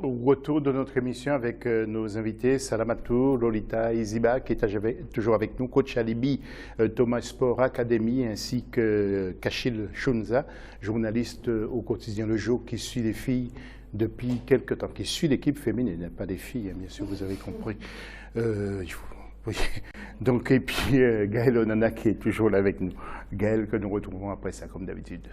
Retour de notre émission avec nos invités, Salamatou, Lolita Iziba, qui est toujours avec nous, coach Alibi, Thomas Sport Academy, ainsi que Kachil Chounza, journaliste au quotidien Le Jour, qui suit les filles depuis quelque temps, qui suit l'équipe féminine, pas des filles, bien sûr, vous avez compris. Oui. Donc, et puis Gaël Onana qui est toujours là avec nous. Gaël, que nous retrouvons après ça, comme d'habitude.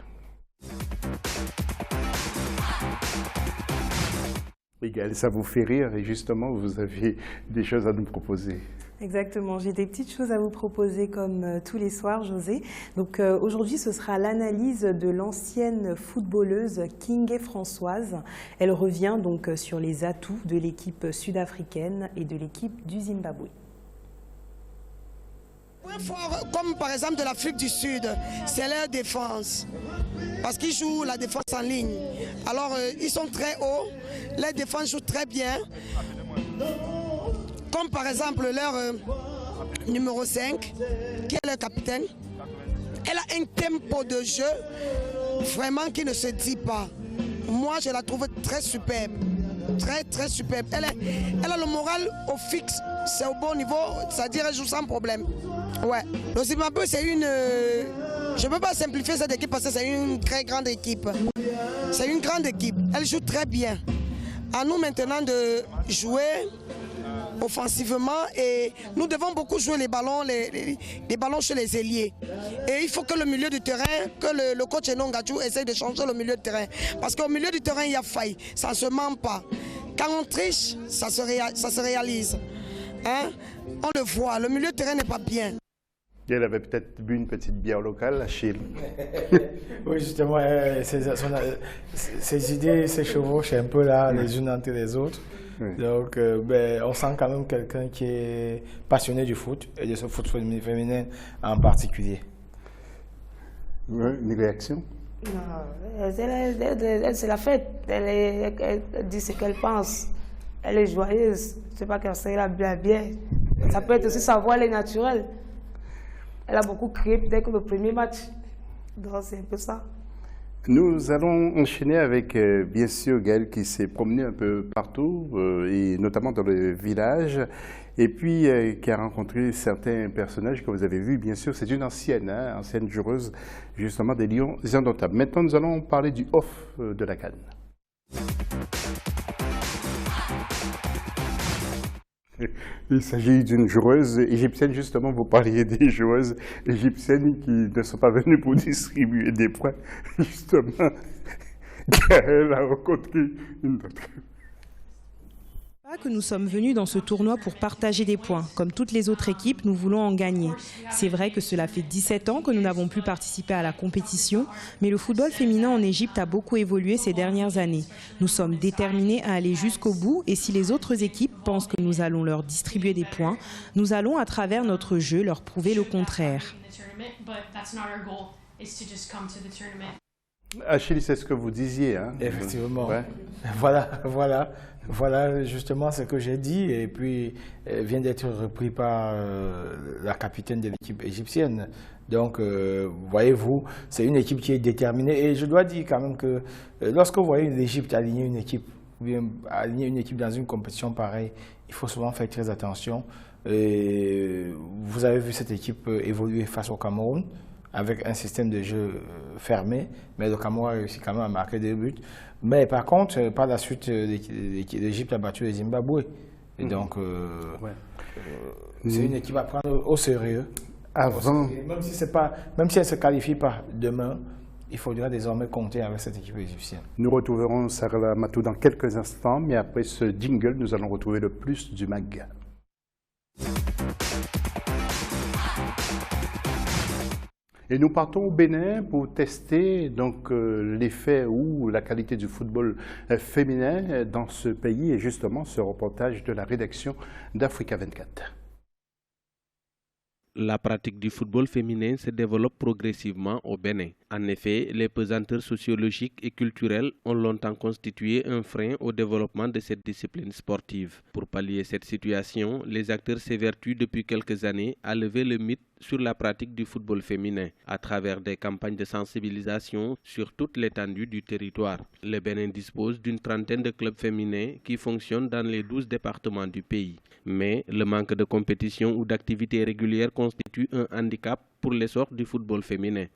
Oui, Gaël, ça vous fait rire et justement, vous aviez des choses à nous proposer. Exactement, j'ai des petites choses à vous proposer comme tous les soirs, José. Donc aujourd'hui, ce sera l'analyse de l'ancienne footballeuse Kingé Françoise. Elle revient donc sur les atouts de l'équipe sud-africaine et de l'équipe du Zimbabwe. Point fort, comme par exemple de l'Afrique du Sud, c'est leur défense. Parce qu'ils jouent la défense en ligne. Alors ils sont très hauts, leur défense joue très bien. Comme par exemple leur numéro 5, qui est leur capitaine. Elle a un tempo de jeu vraiment qui ne se dit pas. Moi, je la trouve très superbe. Très, très superbe. Elle a le moral au fixe. C'est au bon niveau, c'est-à-dire qu'elle joue sans problème. Ouais. Le Zimbabwe, c'est une... je ne peux pas simplifier cette équipe parce que c'est une très grande équipe. C'est une grande équipe. Elle joue très bien. À nous maintenant de jouer offensivement et nous devons beaucoup jouer les ballons, les ballons chez les ailiers. Et il faut que le milieu du terrain, que le coach Enongadjou essaye de changer le milieu du terrain. Parce qu'au milieu du terrain, il y a faille. Ça ne se ment pas. Quand on triche, ça se réalise. Hein? On le voit, le milieu de terrain n'est pas bien. Elle avait peut-être bu une petite bière locale, Achille. Oui, justement, ses idées se chevauchent un peu là, les unes entre les autres. Oui. Donc, on sent quand même quelqu'un qui est passionné du foot, et de ce foot féminin en particulier. Oui, une réaction? Non, c'est la fête. Elle dit ce qu'elle pense. Elle est joyeuse. Je ne sais pas qu'elle sait la bien. Ça peut être aussi sa voix, elle est naturelle. Elle a beaucoup crié dès que le premier match. Donc c'est un peu ça. Nous allons enchaîner avec, bien sûr, Gaël qui s'est promené un peu partout, et notamment dans le village, et puis qui a rencontré certains personnages que vous avez vus, bien sûr. C'est une ancienne joueuse, justement, des Lions indomptables. Maintenant, nous allons parler du off de la CAN. Il s'agit d'une joueuse égyptienne, justement, vous parliez des joueuses égyptiennes qui ne sont pas venues pour distribuer des points, justement. Elle a rencontré une autre. Que nous sommes venus dans ce tournoi pour partager des points. Comme toutes les autres équipes, nous voulons en gagner. C'est vrai que cela fait 17 ans que nous n'avons plus participé à la compétition, mais le football féminin en Égypte a beaucoup évolué ces dernières années. Nous sommes déterminés à aller jusqu'au bout et si les autres équipes pensent que nous allons leur distribuer des points, nous allons à travers notre jeu leur prouver le contraire. Achille, c'est ce que vous disiez. Hein? Effectivement. Ouais. Voilà justement ce que j'ai dit. Et puis, vient d'être repris par la capitaine de l'équipe égyptienne. Donc, voyez-vous, c'est une équipe qui est déterminée. Et je dois dire quand même que lorsque vous voyez l'Égypte aligner une équipe, ou bien aligner une équipe dans une compétition pareille, il faut souvent faire très attention. Et vous avez vu cette équipe évoluer face au Cameroun, avec un système de jeu fermé, mais le Cameroun a réussi quand même à marquer 2 buts. Mais par contre, par la suite, l'Égypte a battu le Zimbabwe. Et donc, c'est une équipe à prendre au sérieux. Même si elle ne se qualifie pas demain, il faudra désormais compter avec cette équipe égyptienne. Nous retrouverons Salamatou dans quelques instants, mais après ce jingle, nous allons retrouver le plus du MAG. Et nous partons au Bénin pour tester donc l'effet ou la qualité du football féminin dans ce pays et justement ce reportage de la rédaction d'Africa 24. La pratique du football féminin se développe progressivement au Bénin. En effet, les pesanteurs sociologiques et culturelles ont longtemps constitué un frein au développement de cette discipline sportive. Pour pallier cette situation, les acteurs s'évertuent depuis quelques années à lever le mythe sur la pratique du football féminin à travers des campagnes de sensibilisation sur toute l'étendue du territoire. Le Bénin dispose d'une trentaine de clubs féminins qui fonctionnent dans les 12 départements du pays. Mais le manque de compétition ou d'activités régulières constitue un handicap pour l'essor du football féminin.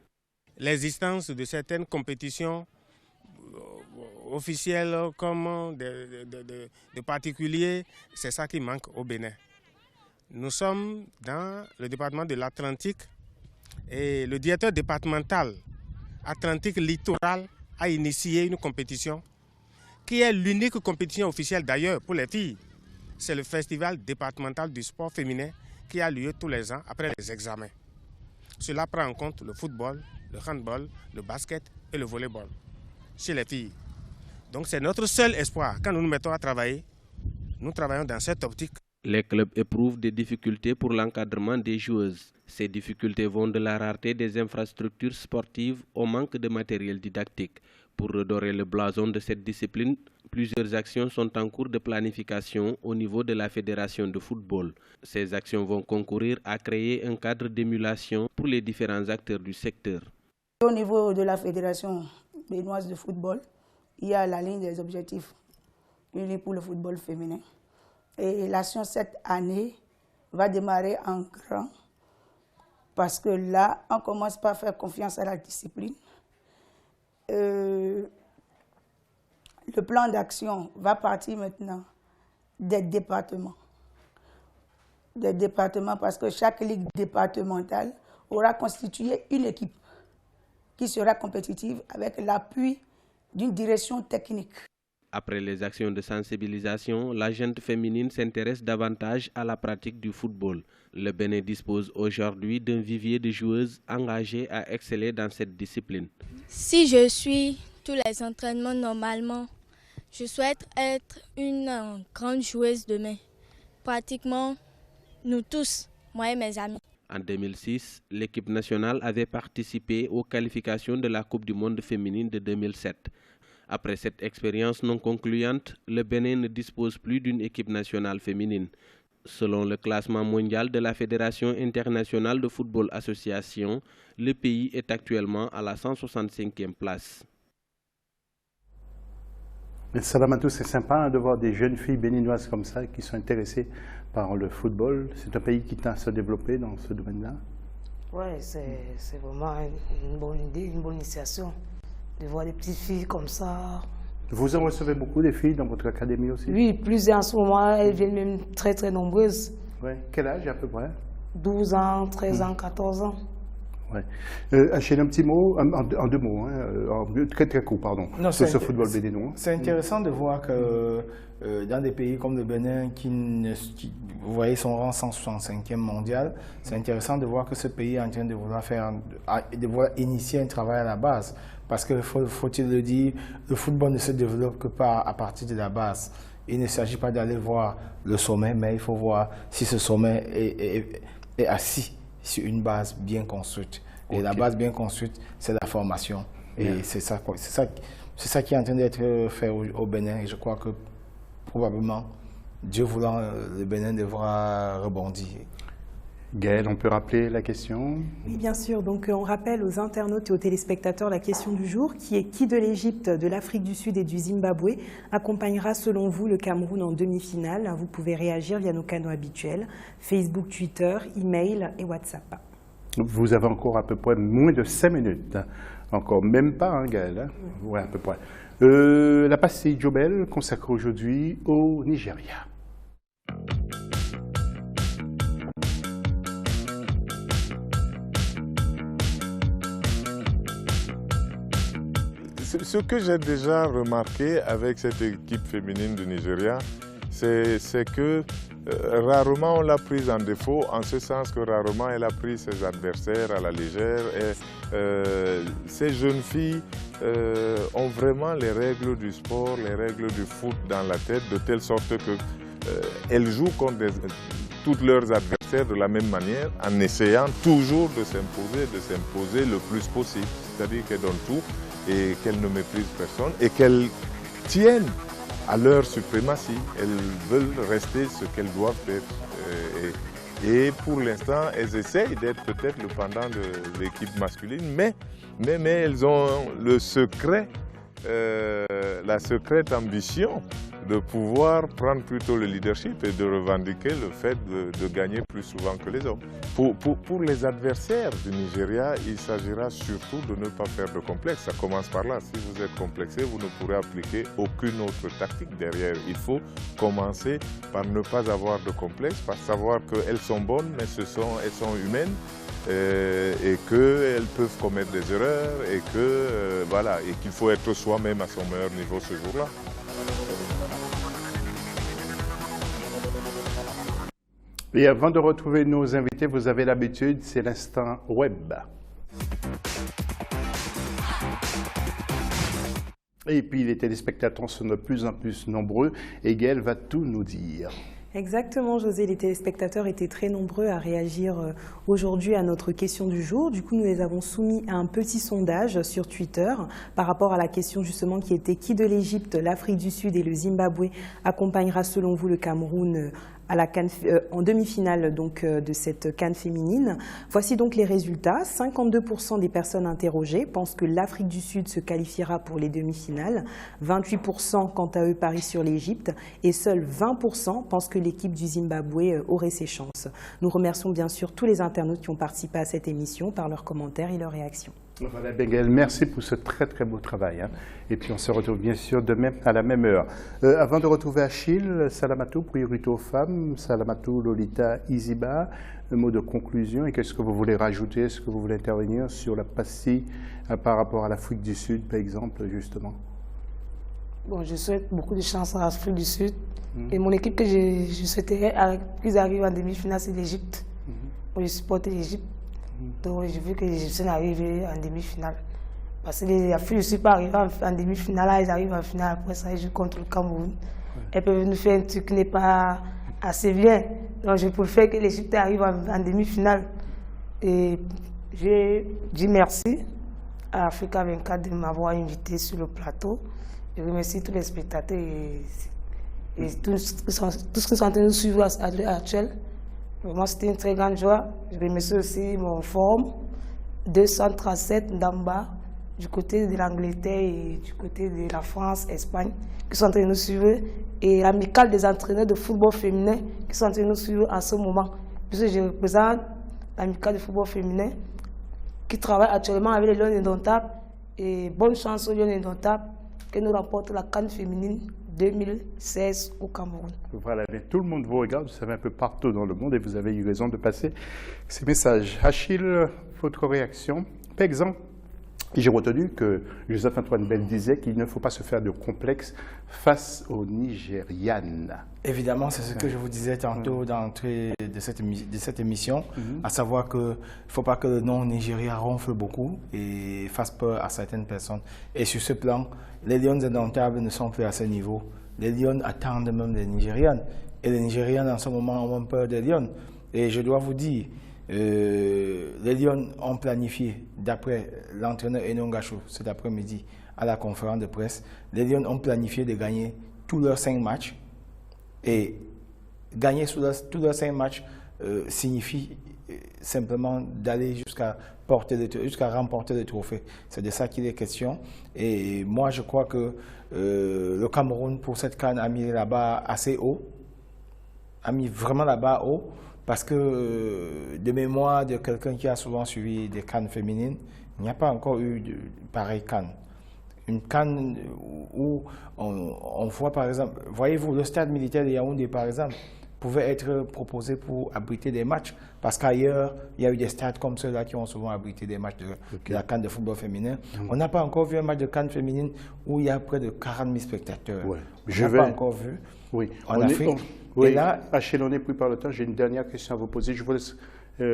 L'existence de certaines compétitions officielles comme de particuliers, c'est ça qui manque au Bénin. Nous sommes dans le département de l'Atlantique et le directeur départemental Atlantique Littoral a initié une compétition qui est l'unique compétition officielle d'ailleurs pour les filles. C'est le festival départemental du sport féminin qui a lieu tous les ans après les examens. Cela prend en compte le football, le handball, le basket et le volleyball chez les filles. Donc c'est notre seul espoir. Quand nous nous mettons à travailler, nous travaillons dans cette optique. Les clubs éprouvent des difficultés pour l'encadrement des joueuses. Ces difficultés vont de la rareté des infrastructures sportives au manque de matériel didactique. Pour redorer le blason de cette discipline, plusieurs actions sont en cours de planification au niveau de la Fédération de football. Ces actions vont concourir à créer un cadre d'émulation pour les différents acteurs du secteur. Au niveau de la Fédération béninoise de football, il y a la ligne des objectifs unis pour le football féminin. Et l'action cette année va démarrer en grand parce que là, on commence par faire confiance à la discipline. Le plan d'action va partir maintenant des départements. Des départements parce que chaque ligue départementale aura constitué une équipe qui sera compétitive avec l'appui d'une direction technique. Après les actions de sensibilisation, la gente féminine s'intéresse davantage à la pratique du football. Le Bénin dispose aujourd'hui d'un vivier de joueuses engagées à exceller dans cette discipline. Si je suis tous les entraînements normalement, je souhaite être une grande joueuse demain. Pratiquement, nous tous, moi et mes amis. En 2006, l'équipe nationale avait participé aux qualifications de la Coupe du monde féminine de 2007. Après cette expérience non concluante, le Bénin ne dispose plus d'une équipe nationale féminine. Selon le classement mondial de la Fédération internationale de football association, le pays est actuellement à la 165e place. Mais Salamatou, c'est sympa de voir des jeunes filles béninoises comme ça qui sont intéressées par le football. C'est un pays qui tend à se développer dans ce domaine-là. Oui, c'est vraiment une bonne idée, une bonne initiation. De voir des petites filles comme ça. Vous en recevez beaucoup des filles dans votre académie aussi? Oui, plusieurs en ce moment, elles viennent même très très nombreuses. Oui. Quel âge à peu près? 12 ans, 13 ans, 14 ans. Ouais. Achille, un petit mot, en deux mots, très très court, pardon, sur ce football béninois. C'est intéressant de voir que dans des pays comme le Bénin, vous voyez son rang 165e mondial, c'est intéressant de voir que ce pays est en train de vouloir initier un travail à la base. Parce que, faut-il le dire, le football ne se développe que à partir de la base. Il ne s'agit pas d'aller voir le sommet, mais il faut voir si ce sommet est assis sur une base bien construite. Et la base bien construite, c'est la formation. Et c'est ça qui est en train d'être fait au Bénin. Et je crois que probablement, Dieu voulant, le Bénin devra rebondir. Gaëlle, on peut rappeler la question? Oui, bien sûr. Donc, on rappelle aux internautes et aux téléspectateurs la question du jour, qui est qui de l'Égypte, de l'Afrique du Sud et du Zimbabwe accompagnera selon vous le Cameroun en demi-finale? Vous pouvez réagir via nos canaux habituels, Facebook, Twitter, email et WhatsApp. Vous avez encore à peu près moins de 5 minutes. Encore même pas, Gaëlle. Oui, à peu près. La pastille Jobel consacrée aujourd'hui au Nigeria. Ce que j'ai déjà remarqué avec cette équipe féminine du Nigeria, c'est que rarement on l'a prise en défaut, en ce sens que rarement elle a pris ses adversaires à la légère. Et ces jeunes filles ont vraiment les règles du sport, les règles du foot dans la tête, de telle sorte qu'elles jouent contre toutes leurs adversaires adversaires de la même manière en essayant toujours de s'imposer le plus possible. C'est-à-dire qu'elles donnent tout et qu'elles ne méprisent personne et qu'elles tiennent à leur suprématie. Elles veulent rester ce qu'elles doivent être. Et pour l'instant, elles essayent d'être peut-être le pendant de l'équipe masculine, mais elles ont le secret, la secrète ambition de pouvoir prendre plutôt le leadership et de revendiquer le fait de gagner plus souvent que les hommes. Pour les adversaires du Nigeria, il s'agira surtout de ne pas faire de complexe. Ça commence par là. Si vous êtes complexé, vous ne pourrez appliquer aucune autre tactique derrière. Il faut commencer par ne pas avoir de complexe, par savoir qu'elles sont bonnes, mais elles sont humaines. Et qu'elles peuvent commettre des erreurs et voilà, et qu'il faut être soi-même à son meilleur niveau ce jour-là. Et avant de retrouver nos invités, vous avez l'habitude, c'est l'instant web. Et puis les téléspectateurs sont de plus en plus nombreux et Gaëlle va tout nous dire. Exactement, José. Les téléspectateurs étaient très nombreux à réagir aujourd'hui à notre question du jour. Du coup, nous les avons soumis à un petit sondage sur Twitter par rapport à la question justement qui était qui de l'Égypte, l'Afrique du Sud et le Zimbabwe accompagnera selon vous le Cameroun à la CAN, en demi-finale de cette CAN féminine. Voici donc les résultats. 52% des personnes interrogées pensent que l'Afrique du Sud se qualifiera pour les demi-finales. 28% quant à eux parient sur l'Égypte et seuls 20% pensent que l'équipe du Zimbabwe aurait ses chances. Nous remercions bien sûr tous les internautes qui ont participé à cette émission par leurs commentaires et leurs réactions. Voilà, Gaëlle, merci pour ce très très beau travail. Et puis on se retrouve bien sûr demain à la même heure. Avant de retrouver Achille, Salamatou, priorité aux femmes, Salamatou, Lolita, Iziba, un mot de conclusion et qu'est-ce que vous voulez rajouter? Est-ce que vous voulez intervenir sur la partie par rapport à l'Afrique du Sud, par exemple, justement? Bon, je souhaite beaucoup de chance à l'Afrique du Sud. Et mon équipe que je souhaiterais qu'ils arrivent en demi-finale, c'est l'Égypte. Moi, je supporte l'Égypte. Donc, je veux que les Égyptiens arrivent en demi-finale. Parce que les Africains ne sont pas arrivés en demi-finale, là, ils arrivent en finale, après ça, ils jouent contre le Cameroun. Elles peuvent nous faire un truc qui n'est pas assez bien. Donc, je préfère que l'Égypte arrive en demi-finale. Et je dis merci à Africa 24 de m'avoir invité sur le plateau. Je remercie tous les spectateurs et tous ceux qui sont en train de nous suivre à l'heure actuelle. Vraiment, c'était une très grande joie. Je remercie aussi mon forum 237 d'Amba, du côté de l'Angleterre et du côté de la France, Espagne, qui sont en train de nous suivre, et l'amicale des entraîneurs de football féminin qui sont en train de nous suivre en ce moment. Puisque je représente l'amicale de football féminin qui travaille actuellement avec les Lions Indomptables. Et bonne chance aux Lions Indomptables que nous remportons la CAN féminine 2016 au Cameroun. Voilà, mais tout le monde vous regarde, vous savez un peu partout dans le monde et vous avez eu raison de passer ces messages. Achille, votre réaction? Par exemple, j'ai retenu que Joseph-Antoine Bell disait qu'il ne faut pas se faire de complexe face aux Nigérianes. Évidemment, c'est ce que je vous disais tantôt dans l'entrée de cette émission, à savoir qu'il ne faut pas que le nom Nigeria ronfle beaucoup et fasse peur à certaines personnes. Et sur ce plan, les Lions Indomptables ne sont plus à ce niveau. Les Lions attendent même les Nigérianes. Et les Nigérianes, en ce moment, ont peur des Lions. Et je dois vous dire, les Lions ont planifié, d'après l'entraîneur Enongacho, cet après-midi, à la conférence de presse, les Lions ont planifié de gagner tous leurs 5 matchs. Et gagner tous leurs 5 matchs signifie simplement d'aller jusqu'à remporter le trophée. C'est de ça qu'il est question. Et moi, je crois que le Cameroun, pour cette CAN, a mis la barre assez haut, a mis vraiment la barre haut, parce que de mémoire de quelqu'un qui a souvent suivi des CAN féminines, il n'y a pas encore eu de pareille CAN. Une CAN où on voit par exemple, voyez-vous, le stade militaire de Yaoundé par exemple, pouvait être proposé pour abriter des matchs, parce qu'ailleurs, il y a eu des stades comme ceux-là qui ont souvent abrité des matchs de la CAN de football féminin. On n'a pas encore vu un match de CAN féminine où il y a près de 40 000 spectateurs. Je n'ai pas encore vu en Afrique. Oui, Achille, on n'est plus par le temps. J'ai une dernière question à vous poser. Je vous laisse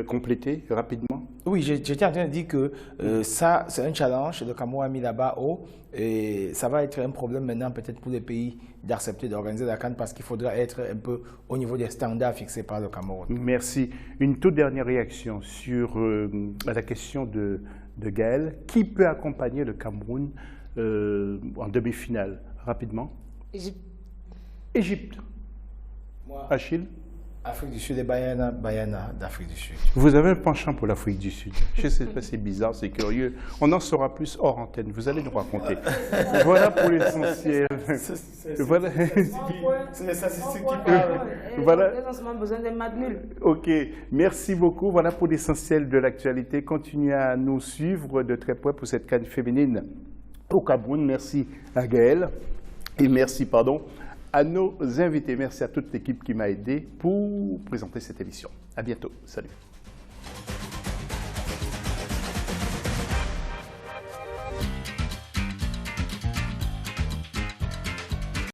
compléter rapidement? Oui, j'étais en train de dire que ça, c'est un challenge. Le Cameroun a mis la barre haut et ça va être un problème maintenant peut-être pour les pays d'accepter d'organiser la CAN parce qu'il faudra être un peu au niveau des standards fixés par le Cameroun. Merci. Une toute dernière réaction sur la question de Gaël. Qui peut accompagner le Cameroun en demi-finale? Rapidement. Égypte. Moi, Achille? Afrique du Sud et Bayana d'Afrique du Sud. Vous avez un penchant pour l'Afrique du Sud. Je ne sais pas, c'est bizarre, c'est curieux. On en saura plus hors antenne. Vous allez nous raconter. Voilà pour l'essentiel. Voilà. C'est les statistiques qui parlent. Voilà. Ils ont besoin des maths nuls. Ok, merci beaucoup. Voilà pour l'essentiel de l'actualité. Continuez à nous suivre de très près pour cette CAN féminine au Cameroun. Merci à Gaël et merci, à nos invités. Merci à toute l'équipe qui m'a aidé pour présenter cette émission. À bientôt. Salut.